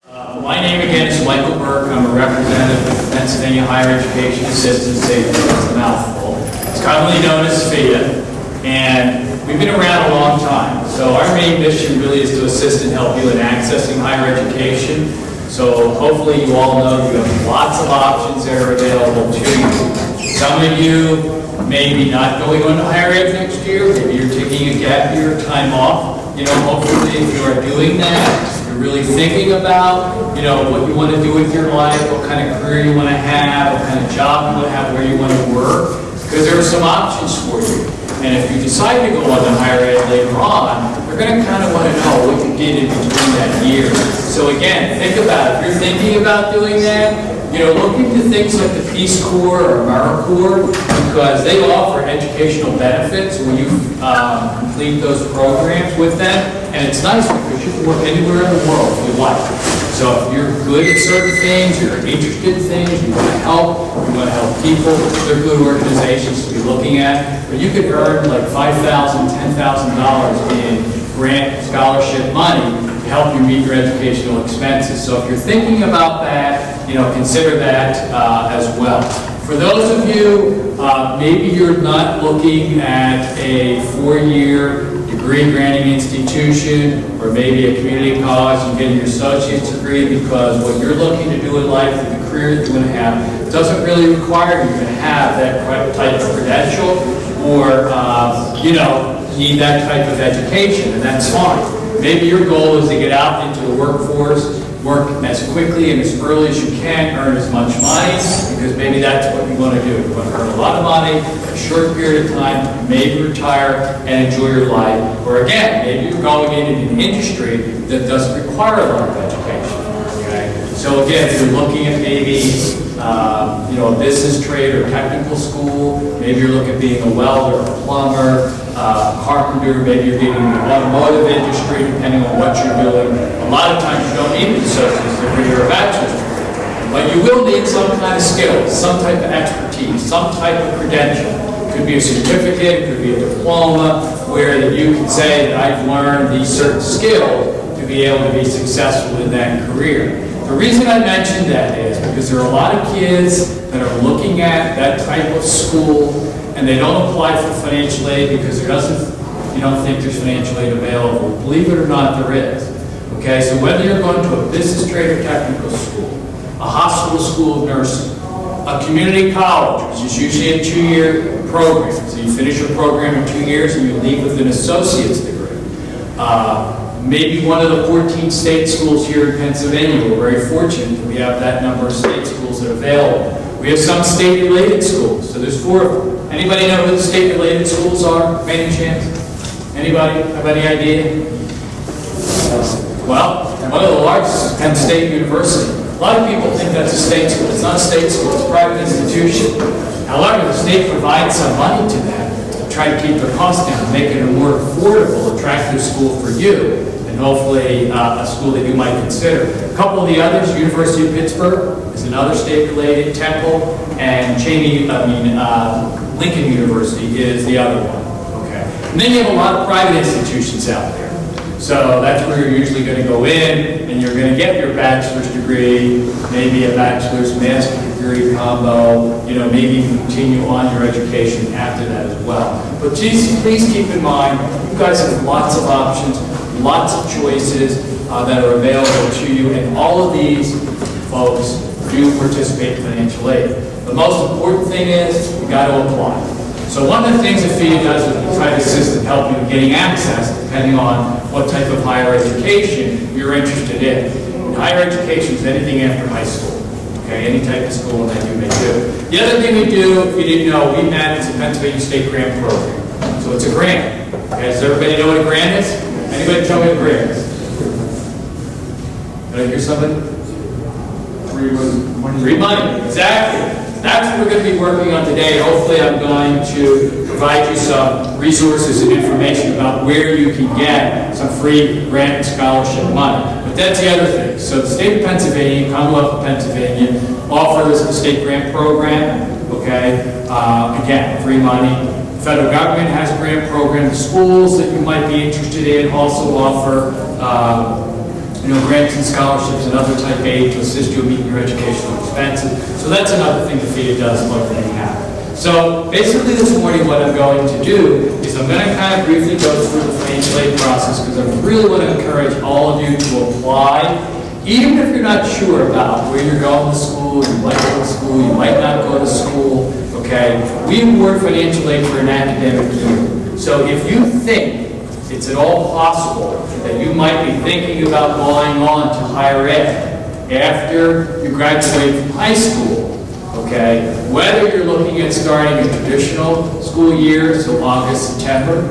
My name again is Michael Burke. I'm a representative of the Pennsylvania Higher Education Assistance Agency. It's a mouthful. It's commonly known as FAFSA, and we've been around a long time. So our main mission really is to assist and help you in accessing higher education. So hopefully you all know you have lots of options that are available to you. Some of you may be not going on to higher ed next year. Maybe you're taking a gap year time off. Hopefully if you are doing that, you're really thinking about, what you want to do with your life, what kind of career you want to have, what kind of job you want to have, where you want to work, because there are some options for you. And if you decide to go on to higher ed later on, you're going to kind of want to know what you did in between that year. So again, think about it. If you're thinking about doing that, look into things like the Peace Corps or AmeriCorps, because they offer educational benefits when you complete those programs with them. And it's nice because you can work anywhere in the world if you like. So if you're good at certain things, you're interested in things, you want to help people, they're good organizations to be looking at. But you could earn like $5,000, $10,000 in grant scholarship money to help you meet your educational expenses. So if you're thinking about that, consider that as well. For those of you, maybe you're not looking at a 4-year degree granting institution, or maybe a community college and getting your associate's degree, because what you're looking to do in life and the career that you want to have doesn't really require you to have that type of credential, or need that type of education, and that's fine. Maybe your goal is to get out into the workforce, work as quickly and as early as you can, earn as much money, because maybe that's what you want to do. You want to earn a lot of money in a short period of time, maybe retire and enjoy your life. Or again, maybe you're going into an industry that doesn't require a lot of education. Okay? So again, if you're looking at maybe a business trade or technical school, maybe you're looking at being a welder, a plumber, carpenter, maybe you're getting in the automotive industry, depending on what you're doing. A lot of times you don't need an associate's degree or a bachelor's degree, but you will need some kind of skill, some type of expertise, some type of credential. It could be a certificate, it could be a diploma, where that you can say that I've learned these certain skills to be able to be successful in that career. The reason I mentioned that is because there are a lot of kids that are looking at that type of school and they don't apply for financial aid because you don't think there's financial aid available. Believe it or not, there is. Okay, so whether you're going to a business trade or technical school, a hospital school of nursing, a community college, which is usually a 2-year program, so you finish your program in 2 years and you leave with an associate's degree. Maybe one of the 14 state schools here in Pennsylvania. We're very fortunate that we have that number of state schools that are available. We have some state-related schools, so there's 4 of them. Anybody know who the state-related schools are, by any chance? Anybody have any idea? Well, one of the largest is Penn State University. A lot of people think that's a state school. It's not a state school, it's a private institution. However, the state provides some money to them to try to keep their costs down, make it a more affordable, attractive school for you, and hopefully a school that you might consider. A couple of the others, University of Pittsburgh is another state-related, Temple, and Lincoln University is the other one. Okay. And then you have a lot of private institutions out there. So that's where you're usually going to go in, and you're going to get your bachelor's degree, maybe a bachelor's master's degree combo, maybe continue on your education after that as well. But please keep in mind, you guys have lots of options, lots of choices that are available to you, and all of these folks do participate in financial aid. The most important thing is you got to apply. So one of the things that FEA does is we try to assist and help you in getting access, depending on what type of higher education you're interested in. And higher education is anything after high school. Okay, any type of school that you may do. The other thing we do, if you didn't know, we manage the Pennsylvania State Grant Program. So it's a grant. Okay, does everybody know what a grant is? Anybody tell me what a grant is? Did I hear somebody? Free money, exactly. That's what we're going to be working on today. Hopefully I'm going to provide you some resources and information about where you can get some free grant and scholarship money. But that's the other thing. So the state of Pennsylvania, Commonwealth of Pennsylvania, offers a state grant program, okay? Again, free money. The federal government has a grant program. The schools that you might be interested in also offer grants and scholarships and other type aid to assist you in meeting your educational expenses. So that's another thing the FAFSA does like they have. So basically this morning what I'm going to do is I'm going to kind of briefly go through the financial aid process because I really want to encourage all of you to apply. Even if you're not sure about where you're going to school, you might go to school, you might not go to school, okay? We award financial aid for an academic year. So if you think it's at all possible that you might be thinking about going on to higher ed after you graduate from high school, okay, whether you're looking at starting a traditional school year, so August, September,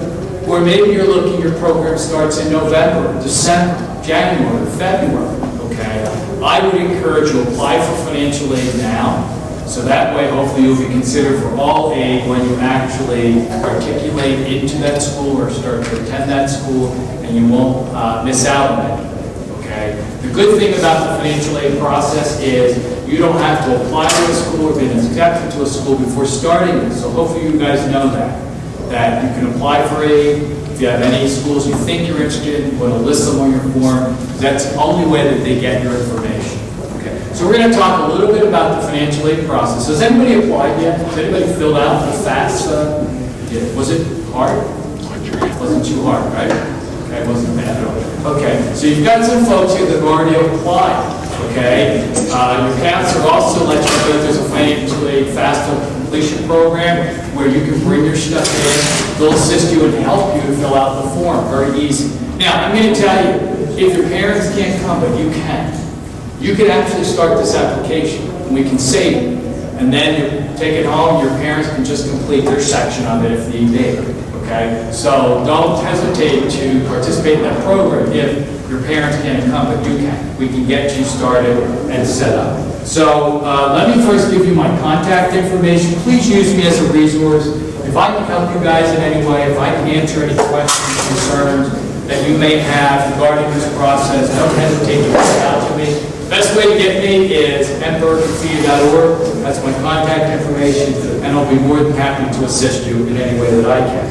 or maybe you're looking, your program starts in November, December, January, February, okay, I would encourage you to apply for financial aid now, so that way hopefully you'll be considered for all aid when you actually articulate into that school or start to attend that school, and you won't miss out on anything, okay? The good thing about the financial aid process is you don't have to apply to a school or be accepted to a school before starting it. So hopefully you guys know that you can apply for aid. If you have any schools you think you're interested in, want to list them on your form. That's the only way that they get your information. Okay. So we're going to talk a little bit about the financial aid process. Has anybody applied yet? Has anybody filled out the FAFSA? Yeah. Was it hard? It wasn't too hard, right? Okay, it wasn't bad at all. Okay, so you've got some folks here that have already applied. Okay, your counselor also lets you know there's a financial aid FAFSA completion program where you can bring your stuff in. They'll assist you and help you to fill out the form. Very easy. Now, I'm going to tell you, if your parents can't come, but you can actually start this application, and we can save it. And then you take it home, your parents can just complete their section of it if need be. Okay, so don't hesitate to participate in that program if your parents can't come, but you can. We can get you started and set up. So let me first give you my contact information. Please use me as a resource. If I can help you guys in any way, if I can answer any questions, concerns that you may have regarding this process, don't hesitate to reach out to me. The best way to get me is burke@fafsa.org. That's my contact information, and I'll be more than happy to assist you in any way that I can.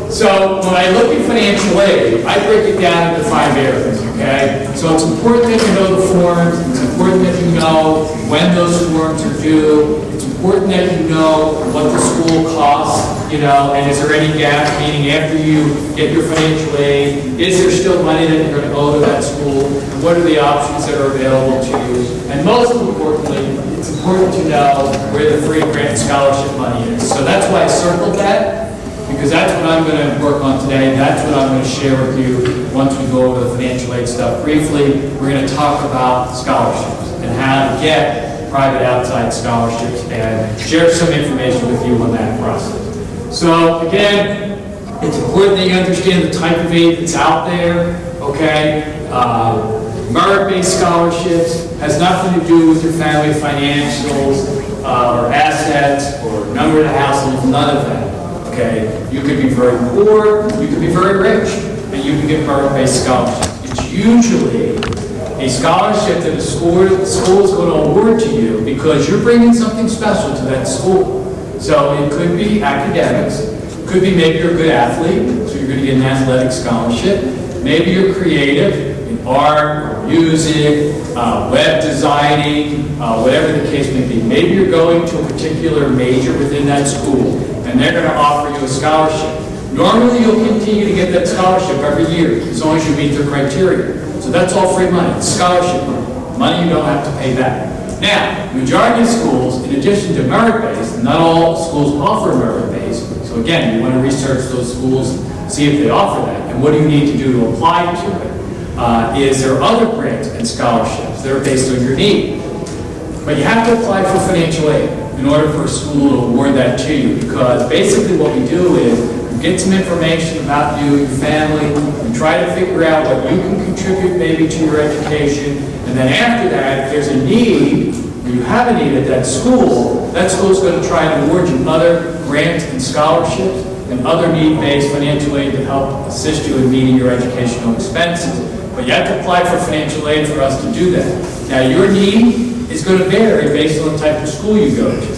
So when I look at financial aid, I break it down into 5 areas, okay? So it's important that you know the forms, it's important that you know when those forms are due, it's important that you know what the school costs, and is there any gap, meaning after you get your financial aid, is there still money that you're going to owe to that school, and what are the options that are available to you, and most importantly, it's important to know where the free grant scholarship money is. So that's why I circled that, because that's what I'm going to work on today. That's what I'm going to share with you once we go over the financial aid stuff briefly. We're going to talk about scholarships and how to get private outside scholarships and share some information with you on that process. So again, it's important that you understand the type of aid that's out there, okay? Merit-based scholarships has nothing to do with your family financials or assets or number of households, none of that. Okay, you could be very poor, you could be very rich, and you can get merit-based scholarships. It's usually a scholarship that a school is going to award to you because you're bringing something special to that school. So it could be academics, it could be maybe you're a good athlete, so you're going to get an athletic scholarship. Maybe you're creative in art, or music, web designing, whatever the case may be. Maybe you're going to a particular major within that school, and they're going to offer you a scholarship. Normally, you'll continue to get that scholarship every year, as long as you meet their criteria. So that's all free money. It's scholarship money. Money you don't have to pay back. Now, majority of schools, in addition to merit-based, not all schools offer merit-based. So again, you want to research those schools, see if they offer that, and what do you need to do to apply to it? Is there other grants and scholarships that are based on your need? But you have to apply for financial aid in order for a school to award that to you, because basically what we do is we get some information about you, your family, and try to figure out what you can contribute maybe to your education, and then after that, if there's a need, or you have a need at that school's going to try and award you other grants and scholarships and other need-based financial aid to help assist you in meeting your educational expenses. But you have to apply for financial aid for us to do that. Now, your need is going to vary based on the type of school you go to.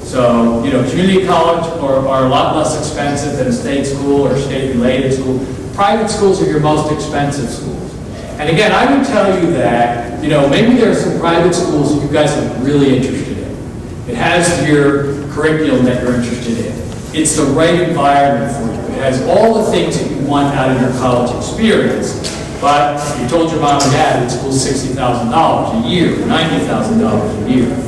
So, community college are a lot less expensive than a state school or state-related school. Private schools are your most expensive schools. And again, I would tell you that, maybe there are some private schools that you guys are really interested in. It has your curriculum that you're interested in. It's the right environment for you. It has all the things that you want out of your college experience. But you told your mom and dad that school's $60,000 a year, $90,000 a year.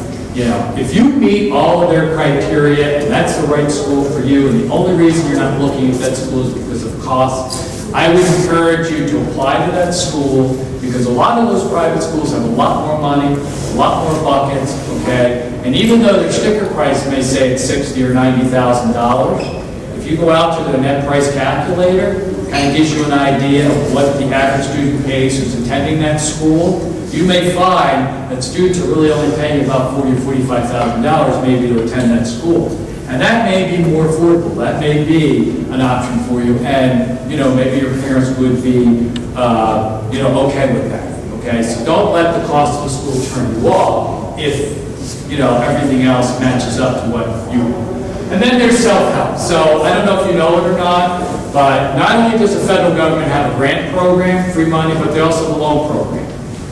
If you meet all of their criteria and that's the right school for you, and the only reason you're not looking at that school is because of cost, I would encourage you to apply to that school, because a lot of those private schools have a lot more money, a lot more buckets, okay? And even though their sticker price may say it's $60,000 or $90,000, if you go out to the net price calculator, it kind of gives you an idea of what the average student pays who's attending that school. You may find that students are really only paying about $40,000 or $45,000 maybe to attend that school. And that may be more affordable. That may be an option for you. And, maybe your parents would be, okay with that. Okay, so don't let the cost of the school turn you off if, everything else matches up to what you want. And then there's self-help. So I don't know if you know it or not, but not only does the federal government have a grant program, free money, but they also have a loan program.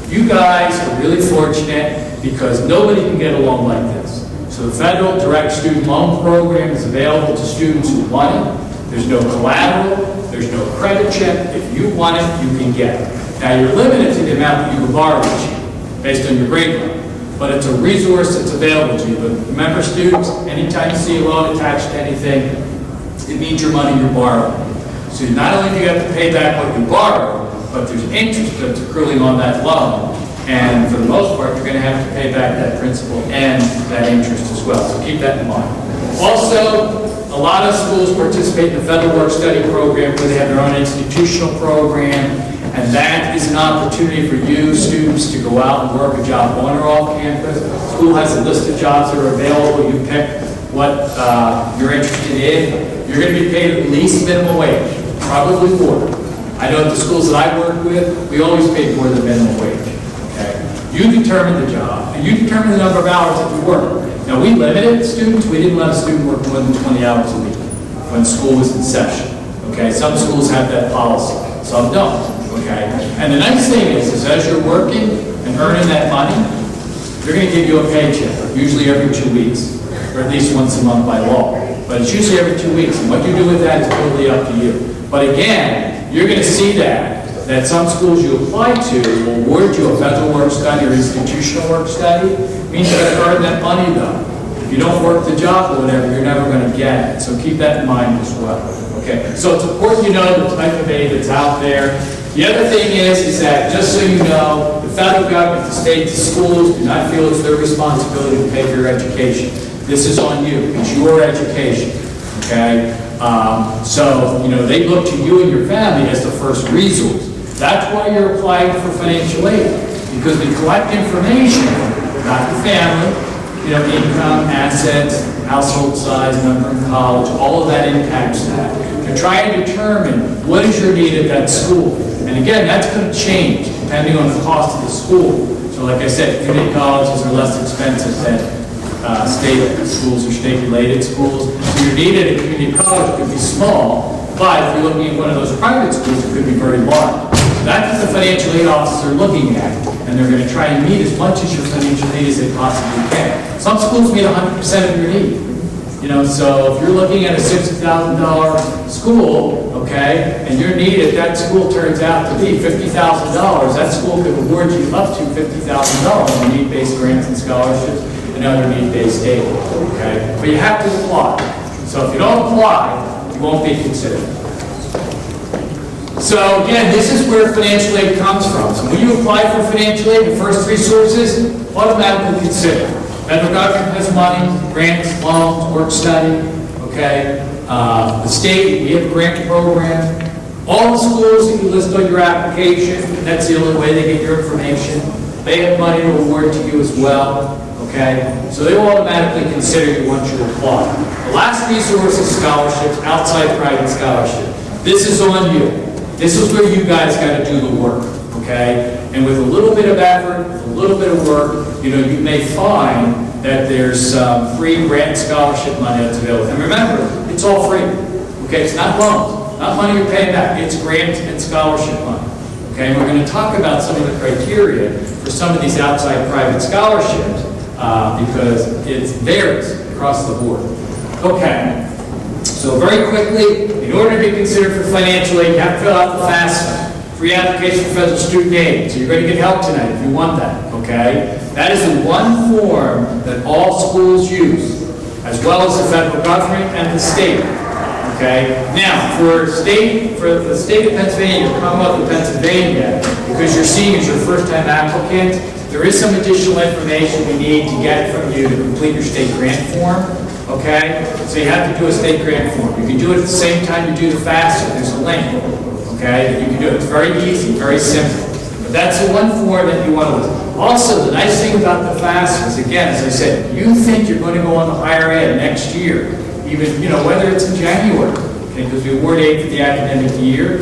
You guys are really fortunate because nobody can get a loan like this. So the federal direct student loan program is available to students who want it. There's no collateral, there's no credit check. If you want it, you can get it. Now you're limited to the amount that you can borrow each year based on your grade level. But it's a resource that's available to you. But remember, students, anytime you see a loan attached to anything, it means your money you're borrowing. So not only do you have to pay back what you borrow, but there's interest that's accruing on that loan. And for the most part, you're going to have to pay back that principal and that interest as well. So keep that in mind. Also, a lot of schools participate in the federal work-study program where they have their own institutional program. And that is an opportunity for you students to go out and work a job on or off campus. The school has a list of jobs that are available. You pick what you're interested in. You're going to be paid at least minimum wage, probably more. I know at the schools that I work with, we always pay more than minimum wage. Okay? You determine the job, and you determine the number of hours that you work. Now, we limited students. We didn't let a student work more than 20 hours a week when school was in session. Okay? Some schools have that policy. Some don't. Okay? And the nice thing is as you're working and earning that money, they're going to give you a paycheck, usually every 2 weeks, or at least once a month by law. But it's usually every 2 weeks, and what you do with that is totally up to you. But again, you're going to see that some schools you apply to will award you a federal work study or institutional work study. It means you're going to earn that money, though. If you don't work the job or whatever, you're never going to get it. So keep that in mind as well. Okay? So it's important you know the type of aid that's out there. The other thing is that, just so you know, the federal government, the state, the schools do not feel it's their responsibility to pay for your education. This is on you. It's your education. Okay? So, they look to you and your family as the first resource. That's why you're applying for financial aid, because we collect information about your family, income, assets, household size, number in college, all of that impacts that. To try and determine what is your need at that school. And again, that's going to change depending on the cost of the school. So like I said, community colleges are less expensive than state schools or state-related schools. So your need at a community college could be small, but if you're looking at one of those private schools, it could be very large. So that's what the financial aid officers are looking at, and they're going to try and meet as much as your financial need as they possibly can. Some schools meet 100% of your need. So if you're looking at a $60,000 school, okay, and your need at that school turns out to be $50,000, that school could award you up to $50,000 in need-based grants and scholarships and other need-based aid, okay? But you have to apply. So if you don't apply, you won't be considered. So again, this is where financial aid comes from. So when you apply for financial aid, the first three sources, automatically considered. Federal government has money, grants, loans, work study, okay? The state, we have a grant program. All the schools that you list on your application, that's the only way they get your information. They have money to award to you as well, okay? So they will automatically consider you once you apply. The last resource is scholarships, outside private scholarship. This is on you. This is where you guys got to do the work, okay? And with a little bit of effort, with a little bit of work, you may find that there's free grant scholarship money that's available. And remember, it's all free, okay? It's not loans, not money you're paying back. It's grant and scholarship money, Okay, and we're going to talk about some of the criteria for some of these outside private scholarships because it varies across the board. Okay, so very quickly, in order to be considered for financial aid, you have to fill out the FAFSA, free application for federal student aid. So you're going to get help tonight if you want that, okay? That is the one form that all schools use, as well as the federal government and the state. Okay. Now, for the state of Pennsylvania, Commonwealth of Pennsylvania, because you're seniors, you're a first-time applicant, there is some additional information we need to get from you to complete your state grant form. Okay. So you have to do a state grant form. You can do it at the same time you do the FAFSA. There's a link. Okay. You can do it. It's very easy, very simple. But that's the one form that you want to list. Also, the nice thing about the FAFSA is, again, as I said, you think you're going to go on to higher ed next year. Even, whether it's in January, okay, because we award aid for the academic year,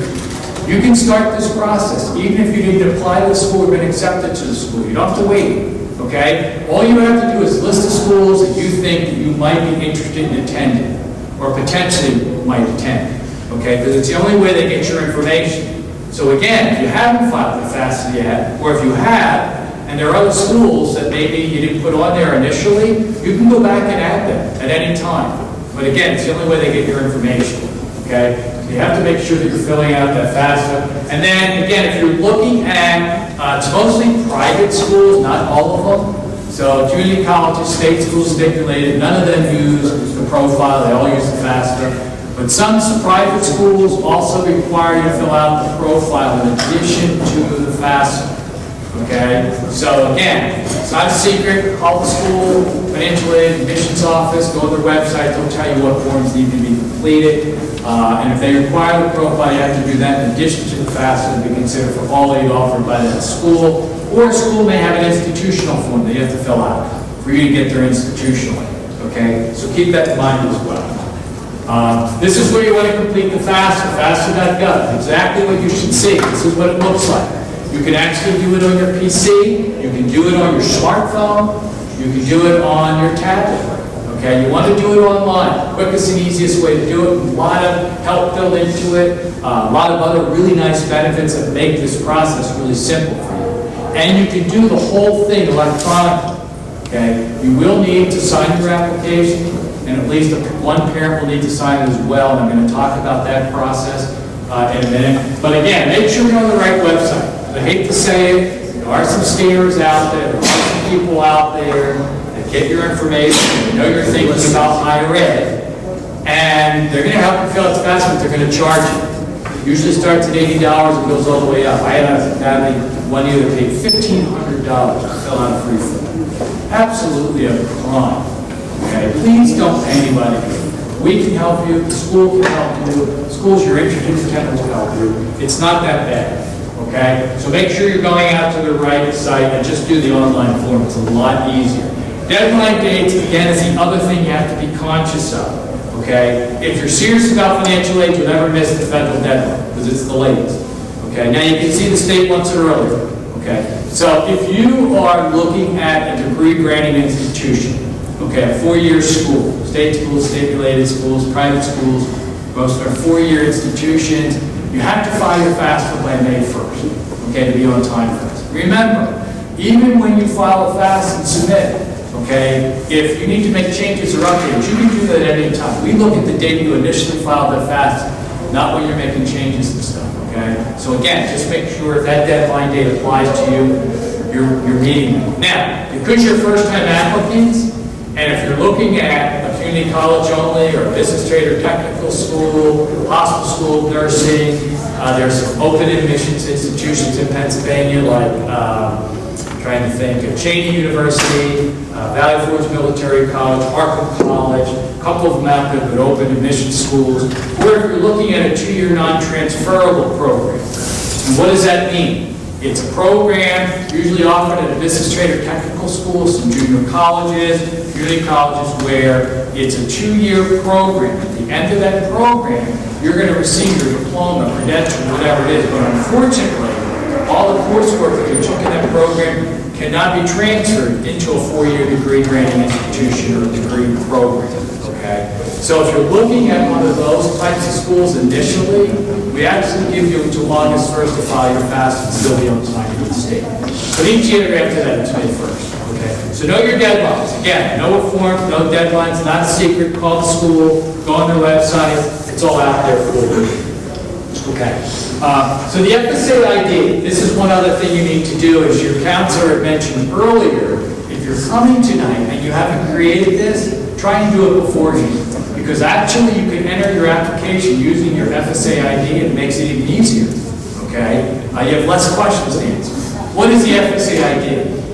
you can start this process. Even if you didn't apply to the school or been accepted to the school, you don't have to wait, okay? All you have to do is list the schools that you think that you might be interested in attending, or potentially might attend, okay? Because it's the only way they get your information. So again, if you haven't filed the FAFSA yet, or if you have, and there are other schools that maybe you didn't put on there initially, you can go back and add them at any time. But again, it's the only way they get your information, okay? So you have to make sure that you're filling out that FAFSA. And then, again, if you're looking at, it's mostly private schools, not all of them. So community colleges, state schools, state-related, none of them use the profile. They all use the FAFSA. But some private schools also require you to fill out the profile in addition to the FAFSA. Okay, so again, it's not a secret. Call the school, financial aid, admissions office, go to their website, they'll tell you what forms need to be completed. And if they require the profile, you have to do that in addition to the FAFSA to be considered for all aid offered by that school. Or a school may have an institutional form that you have to fill out for you to get their institutional aid. Okay, so keep that in mind as well. This is where you want to complete the FAFSA, FAFSA.gov. Exactly what you should see. This is what it looks like. You can actually do it on your PC, you can do it on your smartphone, you can do it on your tablet. Okay, you want to do it online. Quickest and easiest way to do it. A lot of help built into it, a lot of other really nice benefits that make this process really simple for you. And you can do the whole thing electronically. Okay, you will need to sign your application, and at least one parent will need to sign it as well, and I'm going to talk about that process in a minute. But again, make sure you're on the right website. I hate to say it, there are some scammers out there, there are some people out there that get your information, they know you're thinking about higher ed, and they're going to help you fill out the FAFSA, but they're going to charge you. It usually starts at $80 and goes all the way up. I had a family one year that paid $1,500 to fill out a free form. Absolutely a crime. Okay, please don't pay anybody. We can help you, the school can help you, schools you're interested in will help you. It's not that bad. Okay, so make sure you're going out to the right site and just do the online form. It's a lot easier. Deadline dates, again, is the other thing you have to be conscious of. Okay, if you're serious about financial aid, you'll never miss the federal deadline because it's the latest. Okay, now you can see the state wants it earlier. Okay, so if you are looking at a degree granting institution, okay, a 4-year school, state-related schools, private schools, most are 4-year institutions. You have to file your FAFSA by May 1st, okay, to be on time for this. Remember, even when you file a FAFSA and submit, okay, if you need to make changes or updates, you can do that at any time. We look at the date you initially filed the FAFSA, not when you're making changes and stuff, okay? So again, just make sure if that deadline date applies to you, you're meeting it. Now, because you're first-time applicants, and if you're looking at a community college only, or a business trade or technical school, hospital school, nursing, there's some open admissions institutions in Pennsylvania, like, trying to think of Cheney University, Valley Forge Military College, Harper College, a couple of them out there with open admission schools, or if you're looking at a 2-year non-transferable program. And what does that mean? It's a program usually offered at a business trade or technical school, some junior colleges, community colleges, where it's a 2-year program. At the end of that program, you're going to receive your diploma, credential, whatever it is. But unfortunately, all the coursework that you took in that program cannot be transferred into a four-year degree granting institution or degree program, okay? So if you're looking at one of those types of schools initially, we actually give you until August 1st to file your FAFSA and still be on time with the state. But each year after that, it's May 1st, okay? So know your deadlines. Again, know what form, no deadlines, not a secret, call the school, go on their website, it's all out there for you. Okay. So the FSA ID, this is one other thing you need to do, as your counselor had mentioned earlier. If you're coming tonight and you haven't created this, try and do it beforehand. Because actually you can enter your application using your FSA ID and it makes it even easier. Okay? You have less questions to answer. What is the FSA ID?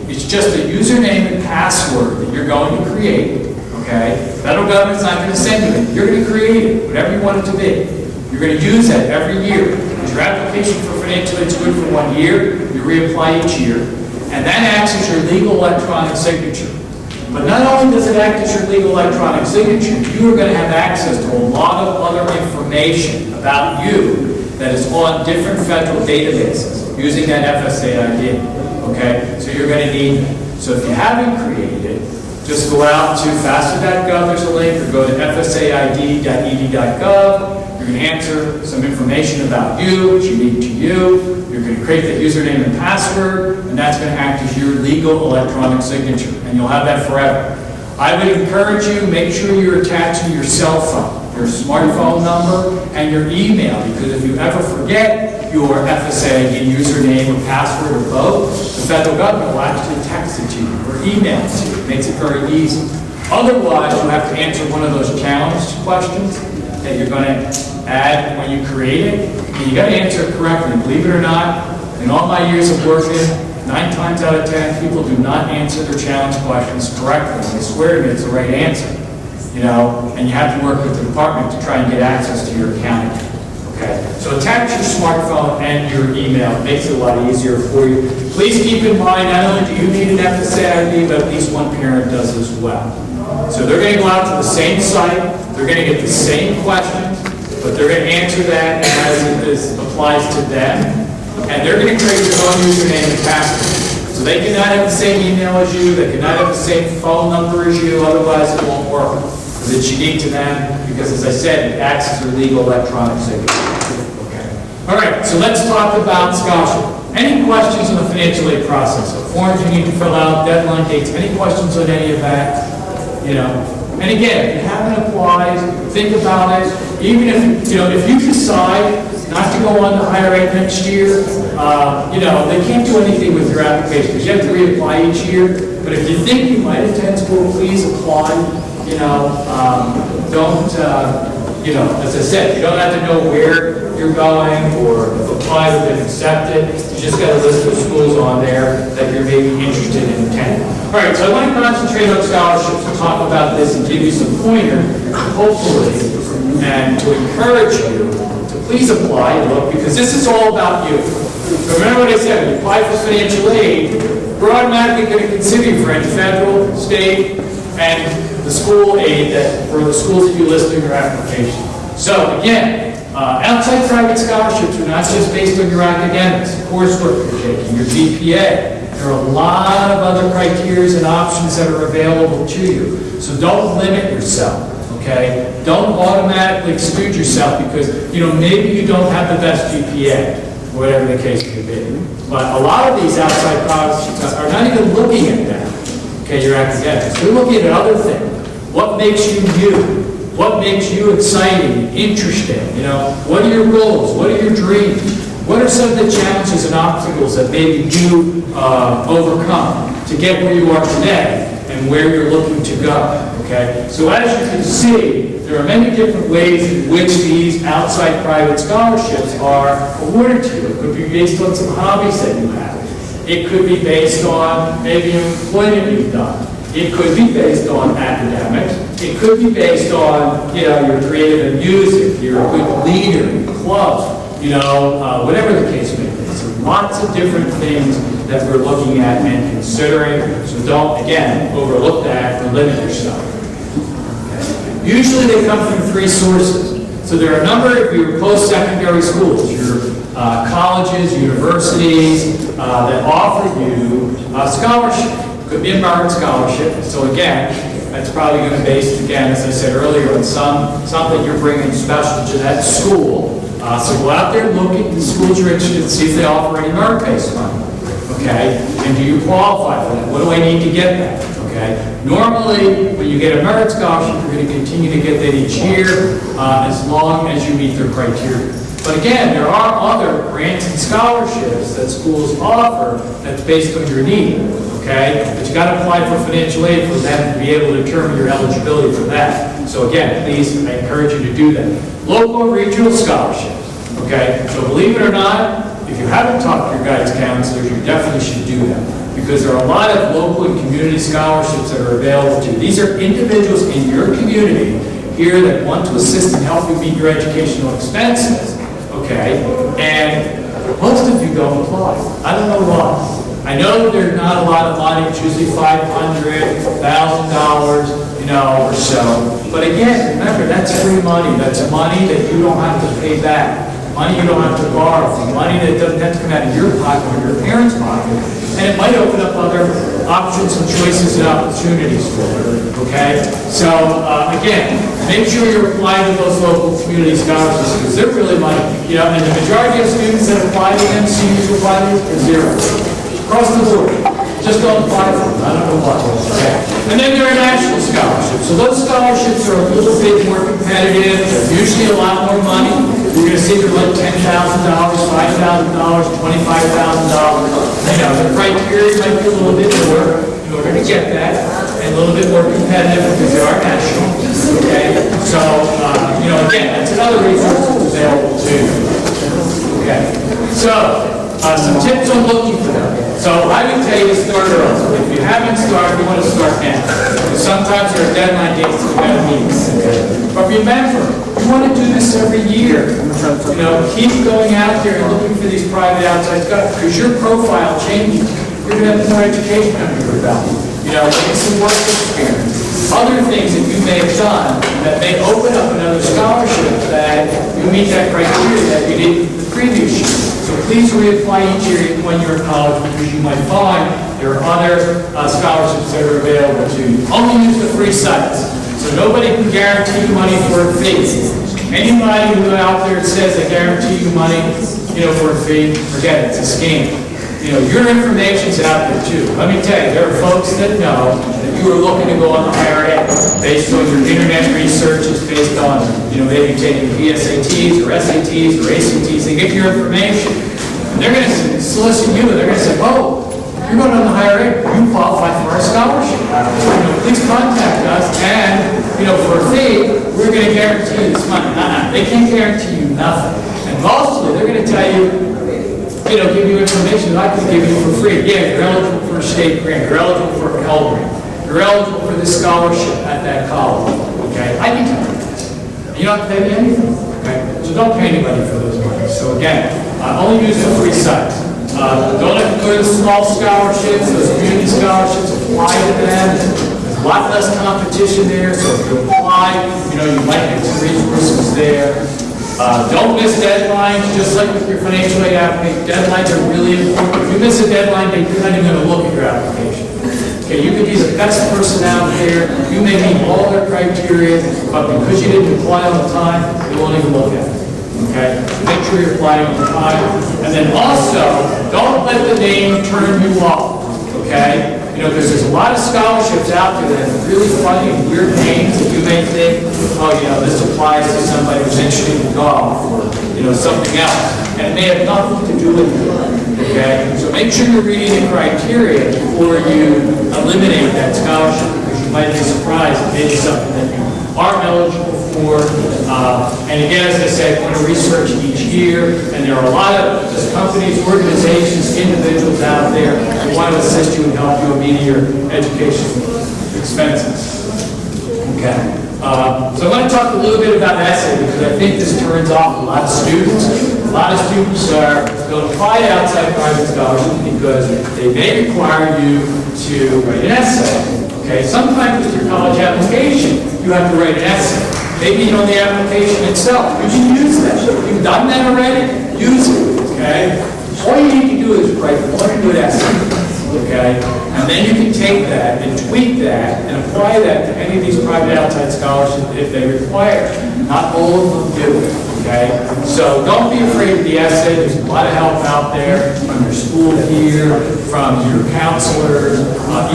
It's just a username and password that you're going to create. Okay? Federal government's not going to send you it. You're going to create it, whatever you want it to be. You're going to use that every year. Your application for financial aid is good for 1 year. You reapply each year. And that acts as your legal electronic signature. But not only does it act as your legal electronic signature, you are going to have access to a lot of other information about you that is on different federal databases using that FSA ID. Okay? So you're going to need that. So if you haven't created it, just go out to FAFSA.gov, there's a link, or go to fsaid.ed.gov. You're going to enter some information about you, it's unique to you. You're going to create the username and password, and that's going to act as your legal electronic signature, and you'll have that forever. I would encourage you, make sure you're attaching your cell phone, your smartphone number, and your email, because if you ever forget your FSA ID username or password or both, the federal government will actually text it to you or email it to you. It makes it very easy. Otherwise, you'll have to answer one of those challenge questions that you're going to add when you create it, and you got to answer it correctly. Believe it or not, in all my years of working, 9 times out of 10, people do not answer their challenge questions correctly. They swear to me it's the right answer, you know, and you have to work with the department to try and get access to your account. Okay, so attach your smartphone and your email. It makes it a lot easier for you. Please keep in mind, not only do you need an FSA ID, but at least one parent does as well. So they're going to go out to the same site, they're going to get the same questions, but they're going to answer that as it applies to them, and they're going to create their own username and password. So they cannot have the same email as you, they cannot have the same phone number as you, otherwise it won't work. Because it's unique to them, because as I said, it acts as their legal electronic signature. Okay. All right, so let's talk about scholarship. Any questions on the financial aid process? The forms you need to fill out, deadline dates, any questions on any of that? You know, and again, if you haven't applied, think about it. Even if, you know, if you decide not to go on to higher ed next year, you know, they can't do anything with your application because you have to reapply each year. But if you think you might attend school, please apply. You know, don't, you know, as I said, you don't have to know where you're going or if applied or been accepted. You just got a list of schools on there that you're maybe interested in attending. All right, so I want to concentrate on scholarships and talk about this and give you some pointer, hopefully, and to encourage you to please apply and look, because this is all about you. Remember what I said, when you apply for financial aid, we're automatically going to consider you for any federal, state, and the school aid that, for the schools that you list in your application. So again, outside private scholarships are not just based on your academics, coursework you're taking, your GPA. There are a lot of other criteria and options that are available to you. So don't limit yourself, okay? Don't automatically exclude yourself because, you know, maybe you don't have the best GPA, whatever the case may be. But a lot of these outside scholarships are not even looking at that, okay, your academics. They're looking at other things. What makes you you? What makes you exciting, interesting? You know, what are your goals? What are your dreams? What are some of the challenges and obstacles that maybe you overcome to get where you are today and where you're looking to go, okay? So as you can see, there are many different ways in which these outside private scholarships are awarded to you. It could be based on some hobbies that you have. It could be based on maybe employment you've done. It could be based on academics. It could be based on, you know, your creative in music, you're a good leader in clubs, you know, whatever the case may be. So lots of different things that we're looking at and considering. So don't, again, overlook that or limit yourself. Okay. Usually they come from 3 sources. So there are a number of your post-secondary schools, your colleges, universities that offer you a scholarship. Could be a merit scholarship. So again, that's probably going to be based, again, as I said earlier, on something you're bringing special to that school. So go out there and look at the schools you're interested in, see if they offer any merit-based money. Okay? And do you qualify for that? What do I need to get that? Okay? Normally, when you get a merit scholarship, you're going to continue to get that each year as long as you meet their criteria. But again, there are other grants and scholarships that schools offer that's based on your need. Okay? But you got to apply for financial aid for them to be able to determine your eligibility for that. So again, please, I encourage you to do that. Local and regional scholarships. Okay? So believe it or not, if you haven't talked to your guidance counselors, you definitely should do that. Because there are a lot of local and community scholarships that are available to you. These are individuals in your community here that want to assist and help you meet your educational expenses. Okay? And most of you don't apply. I don't know why. I know there's not a lot of money, it's usually $500, $1,000, you know, or so. But again, remember, that's free money. That's money that you don't have to pay back. Money you don't have to borrow from. Money that doesn't have to come out of your pocket or your parents' pocket. And it might open up other options and choices and opportunities for you. Okay? So, again, make sure you're applying to those local community scholarships because they're really money. You know, and the majority of students that apply to them, seniors who apply to them, are zero. Across the board. Just don't apply for them. I don't know why. Okay. And then there are national scholarships. So those scholarships are a little bit more competitive. They're usually a lot more money. You're going to see they're like $10,000, $5,000, $25,000. You know, the criteria might be a little bit more in order to get that, and a little bit more competitive because they are national. Okay. So, you know, again, that's another resource that's available to you. Okay. So, some tips on looking for them. So I would tell you to start early. If you haven't started, you want to start now. Because sometimes there are deadline dates that you got to meet. But remember, you want to do this every year. You know, keep going out there and looking for these private outside scholarships because your profile changes. You're going to have more education under your belt. You know, maybe some work experience. Other things that you may have done that may open up another scholarship that you meet that criteria that you did the previous year. So please reapply each year when you're in college because you might find there are other scholarships that are available to you. Only use the free sites. So nobody can guarantee you money for a fee. Anybody who out there says they guarantee you money, you know, for a fee, forget it, it's a scam. You know, your information's out there too. Let me tell you, there are folks that know that you are looking to go on the higher ed based on your internet research, it's based on, you know, maybe taking PSATs or SATs or ACTs. They get your information. And they're going to solicit you and they're going to say, oh, you're going on the higher ed, you qualify for our scholarship. You know, please contact us and, you know, for a fee, we're going to guarantee you this money. They can't guarantee you nothing. And mostly they're going to tell you, you know, give you information that I can give you for free. Yeah, you're eligible for a state grant. You're eligible for a Pell Grant. You're eligible for this scholarship at that college. Okay? I can tell you that. You don't have to pay me anything. Okay? So don't pay anybody for those monies. So again, only use the free sites. Don't have to go to the small scholarships, those community scholarships, apply to them. There's a lot less competition there, so if you apply, you know, you might get some resources there. Don't miss deadlines, just like with your financial aid application. Deadlines are really important. If you miss a deadline, they're not even going to look at your application. Okay, you could be the best person out there. You may meet all their criteria, but because you didn't apply on time, they won't even look at it. Okay, make sure you're applying on time. And then also, don't let the name turn you off. Okay, you know, because there's a lot of scholarships out there that have really funny and weird names that you may think, oh, you know, this applies to somebody who's interested in golf or, you know, something else. And it may have nothing to do with you. Okay? So make sure you're reading the criteria before you eliminate that scholarship because you might be surprised it may be something that you are eligible for. And again, as I said, we're going to research each year, and there are a lot of just companies, organizations, individuals out there who want to assist you and help you meet your education expenses. Okay. So I want to talk a little bit about essay because I think this turns off a lot of students. A lot of students are going to apply to outside private scholarships because they may require you to write an essay. Okay, sometimes with your college application, you have to write an essay. Maybe on the application itself, you should use that. If you've done that already, use it. okay? All you need to do is write one good essay, okay? And then you can take that and tweak that and apply that to any of these private outside scholarships if they require. Not all of them do it, okay? So don't be afraid of the essay. There's a lot of help out there from your school here, from your counselors,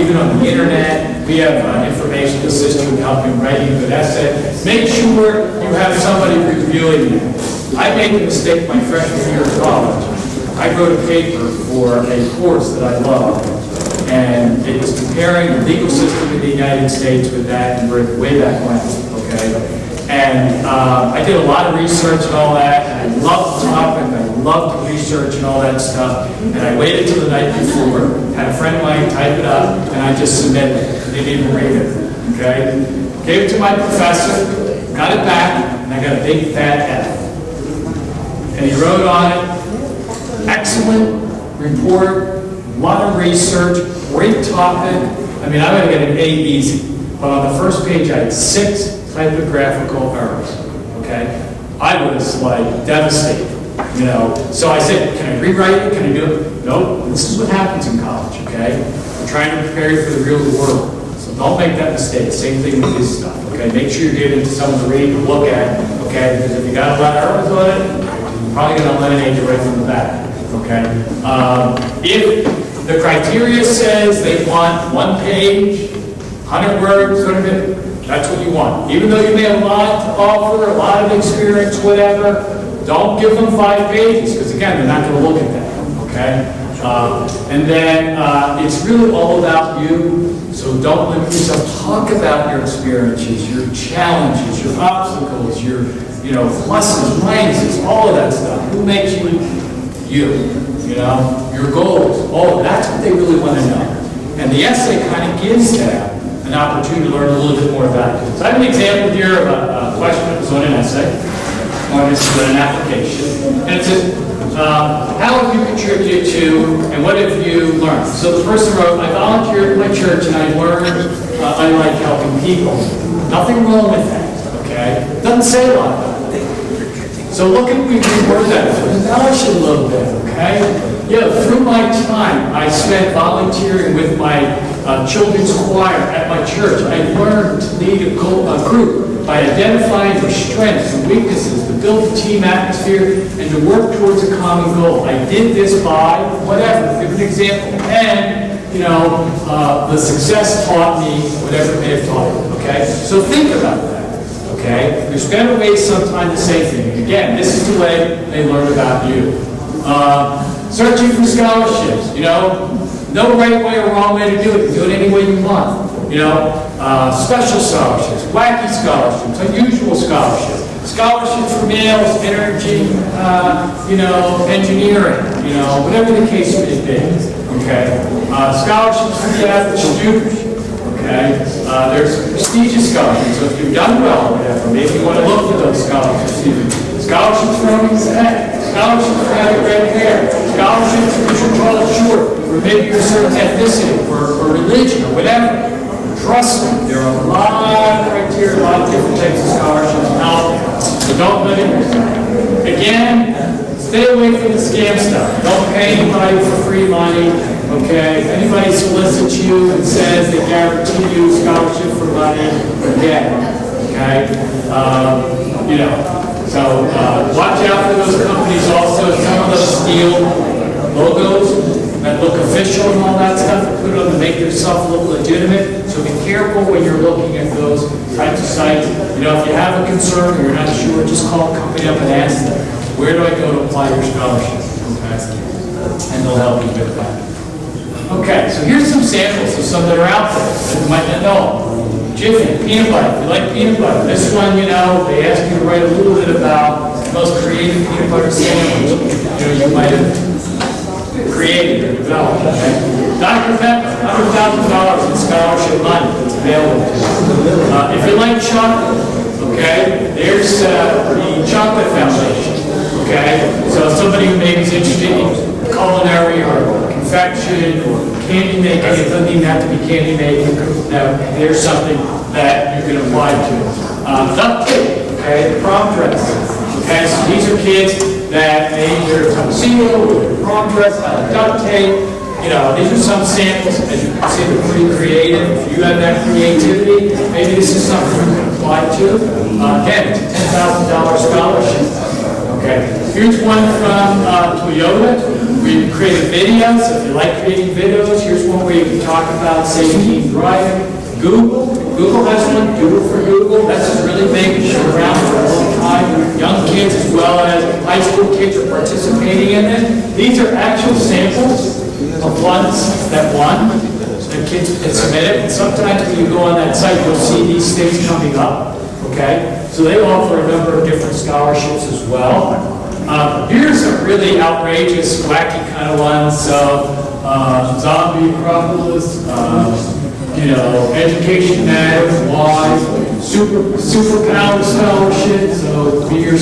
even on the internet. We have information to assist you in helping writing a good essay. Make sure you have somebody reviewing it. I made the mistake my freshman year of college. I wrote a paper for a course that I love, and it was comparing the legal system in the United States with that, and we're way back when, okay? And I did a lot of research and all that, and I loved the topic, I loved the research and all that stuff, and I waited till the night before, had a friend of mine type it up, and I just submitted it. Didn't even read it, okay? Gave it to my professor, got it back, and I got a big fat F. And he wrote on it, excellent report, a lot of research, great topic. I mean, I'm going to get an A easy. But on the first page, I had 6 typographical errors, okay? I was like devastated, you know? So I said, can I rewrite it? Can I do it? Nope. This is what happens in college, okay? I'm trying to prepare you for the real world. So don't make that mistake. Same thing with this stuff, okay? Make sure you're giving it to someone to read and look at, okay? Because if you got a lot of errors on it, you're probably going to eliminate you right from the back. Okay. If the criteria says they want 1 page, 100 words, that's what you want. Even though you may have a lot to offer, a lot of experience, whatever, don't give them 5 pages, because again, they're not going to look at that. Okay. And then it's really all about you. So don't limit yourself. Talk about your experiences, your challenges, your obstacles, your pluses, minuses, all of that stuff. Who makes you know, your goals, all of that's what they really want to know. And the essay kind of gives them an opportunity to learn a little bit more about it. So I have an example here of a question that was on an essay, or this is an application. And it says, how have you contributed to, and what have you learned? So the person wrote, I volunteered at my church and I learned I like helping people. Nothing wrong with that, okay? It doesn't say a lot about it. So look at, we reword that, embellish it a little bit, okay? Through my time, I spent volunteering with my children's choir at my church. I learned to lead a group by identifying their strengths and weaknesses, to build a team atmosphere, and to work towards a common goal. I did this by whatever, give an example. And, the success taught me whatever it may have taught me, okay? So think about that. Okay? There's better ways sometimes to say things. Again, this is the way they learn about you. Searching for scholarships, no right way or wrong way to do it. You can do it any way you want. Special scholarships, wacky scholarships, unusual scholarships, scholarships for males, energy, engineering, whatever the case may be. Okay? Scholarships for the average student. Okay, there's prestigious scholarships, so if you've done well or whatever, maybe you want to look for those scholarships. Scholarships for having sex, scholarships for having red hair, scholarships because you're tall or short, or maybe you're a certain ethnicity, or religion, or whatever. Trust me, there are a lot of criteria, a lot of different types of scholarships out there, so don't limit yourself. Again, stay away from the scam stuff. Don't pay anybody for free money. Okay, if anybody solicits you and says they guarantee you scholarship for money, forget it. Okay, so watch out for those companies. Also, some of those steal logos that look official and all that stuff, and put it on to make yourself look legitimate. So be careful when you're looking at those types of sites. If you have a concern or you're not sure, just call the company up and ask them, where do I go to apply your scholarship? Okay, and they'll help you with that. Okay, so here's some samples of some that are out there that you might not know. Jiffy, peanut butter. If you like peanut butter, this one, they ask you to write a little bit about the most creative peanut butter sandwich you might have created or developed. Okay? Dr. Pepper, $100,000 in scholarship money that's available to you. If you like chocolate, okay, there's the Chocolate Foundation. Okay, so somebody who maybe is interested in culinary or confection or candy making, it doesn't even have to be candy making. There's something that you can apply to. Duct tape, okay, the prom dress. Okay, so these are kids that made your tuxedo or your prom dress out of duct tape. You know, these are some samples. As you can see, they're pretty creative. If you have that creativity, maybe this is something you can apply to. Again, it's a $10,000 scholarship. Okay. Here's one from Toyota. We created videos. If you like creating videos, here's one where you can talk about safety and driving. Google has one, Doodle for Google. That's just really making it around for a long time. Young kids as well as high school kids are participating in it. These are actual samples of ones that won. The kids can submit it. And sometimes when you go on that site, you'll see these things coming up. Okay? So they offer a number of different scholarships as well. Here's some really outrageous, wacky kind of ones. So, Zombie Acropolis, you know, Education Matters, why, superpower scholarship, so be your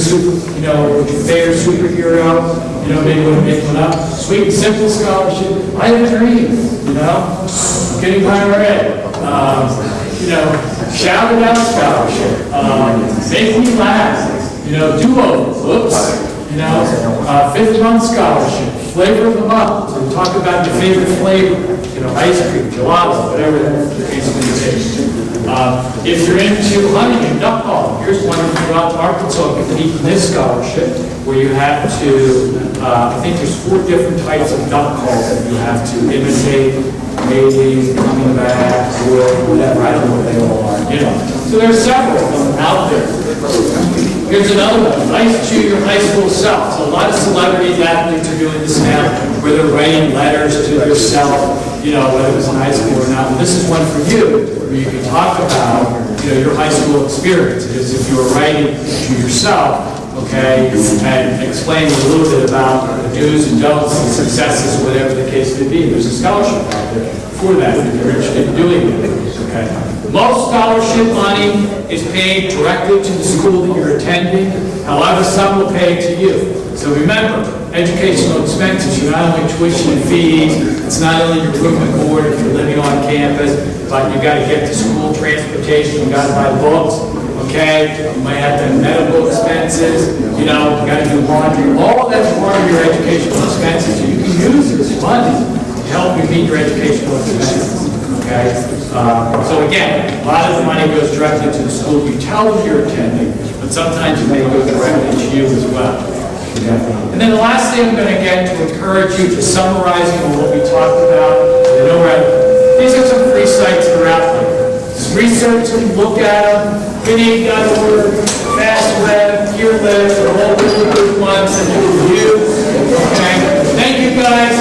favorite superhero, you know, maybe want to make one up. Sweet and Simple scholarship, I have a dream, you know, getting higher ed, you know, Shout It Out scholarship, Make Me Laugh, you know, Do-Over, whoops, you know, fifth month scholarship, Flavor of the Month, so talk about your favorite flavor. You know, ice cream, gelato, whatever the case may be. If you're into hunting and duck calling, here's one throughout Arkansas, completing this scholarship, where you have to, I think there's 4 different types of duck calls that you have to imitate, maybe coming back, or whatever, I don't know what they all are, you know. So there's several of them out there. Here's another one, Nice to Your High School Self. So a lot of celebrities, athletes are doing this now, where they're writing letters to their self, you know, whether it's in high school or not. Well, this is one for you, where you can talk about, you know, your high school experiences, if you were writing to yourself, okay, and explain a little bit about the do's and don'ts and successes, whatever the case may be. There's a scholarship out there for that if you're interested in doing it, okay. Most scholarship money is paid directly to the school that you're attending. However, some will pay to you. So remember, educational expenses, you're not only tuition and fees, it's not only your room and board if you're living on campus, but you got to get to school transportation, you got to buy books, okay? You might have to have medical expenses, you know, you got to do laundry. All of that's part of your educational expenses. So you can use this money to help you meet your educational expenses, okay? So again, a lot of the money goes directly to the school you tell them you're attending, but sometimes it may go directly to you as well. Okay. And then the last thing I'm going to get to encourage you to summarizing on what we talked about. These are some free sites that are out there. Some research, you can look at them, Vinny.org, FastWeb, PeerList, they're all really good ones that you can use. Okay. Thank you guys.